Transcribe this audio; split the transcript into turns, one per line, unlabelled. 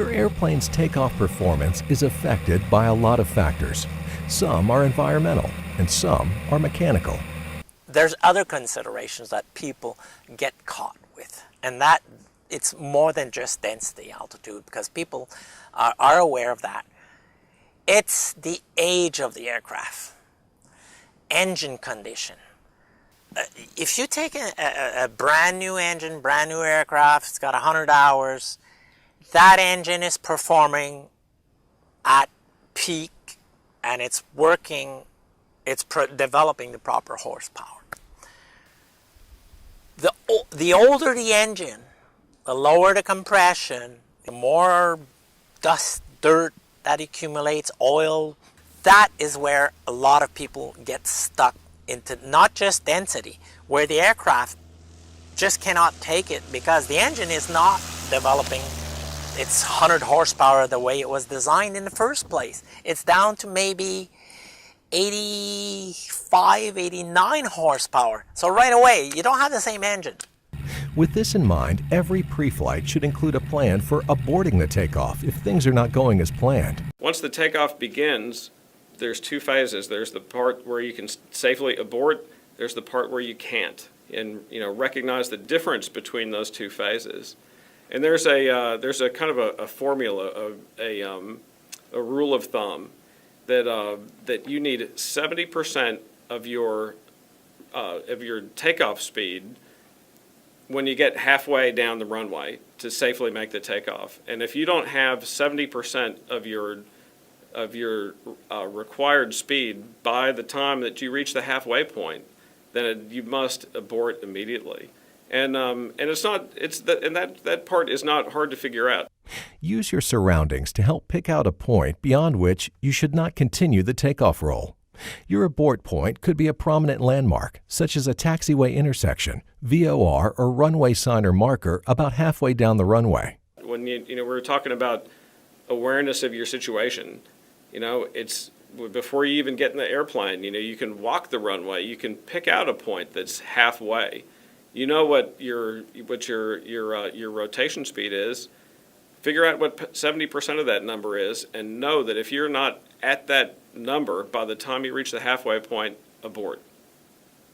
Your airplane's takeoff performance is affected by a lot of factors. Some are environmental and some are mechanical.
There's other considerations that people get caught with, and that it's more than just density altitude, because people are aware of that. It's the age of the aircraft, engine condition. If you take a brand new engine, brand new aircraft, it's got 100 hours, that engine is performing at peak and it's working, it's developing the proper horsepower. The older the engine, the lower the compression, the more dust, dirt that accumulates, oil. That is where a lot of people get stuck into not just density, where the aircraft just cannot take it because the engine is not developing its 100 horsepower the way it was designed in the first place. It's down to maybe 85, 89 horsepower. So right away, you don't have the same engine.
With this in mind, every pre-flight should include a plan for aborting the takeoff if things are not going as planned.
Once the takeoff begins, there's two phases. There's the part where you can safely abort. There's the part where you can't. And recognize the difference between those two phases. And there's a kind of a formula, a rule of thumb that you need 70% of your takeoff speed when you get halfway down the runway to safely make the takeoff. And if you don't have 70% of your required speed by the time that you reach the halfway point, then you must abort immediately. And that part is not hard to figure out.
Use your surroundings to help pick out a point beyond which you should not continue the takeoff roll. Your abort point could be a prominent landmark, such as a taxiway intersection, VOR, or runway sign or marker about halfway down the runway.
When we were talking about awareness of your situation, it's before you even get in the airplane. You can walk the runway. You can pick out a point that's halfway. You know what your rotation speed is. Figure out what 70% of that number is, and know that if you're not at that number by the time you reach the halfway point, abort.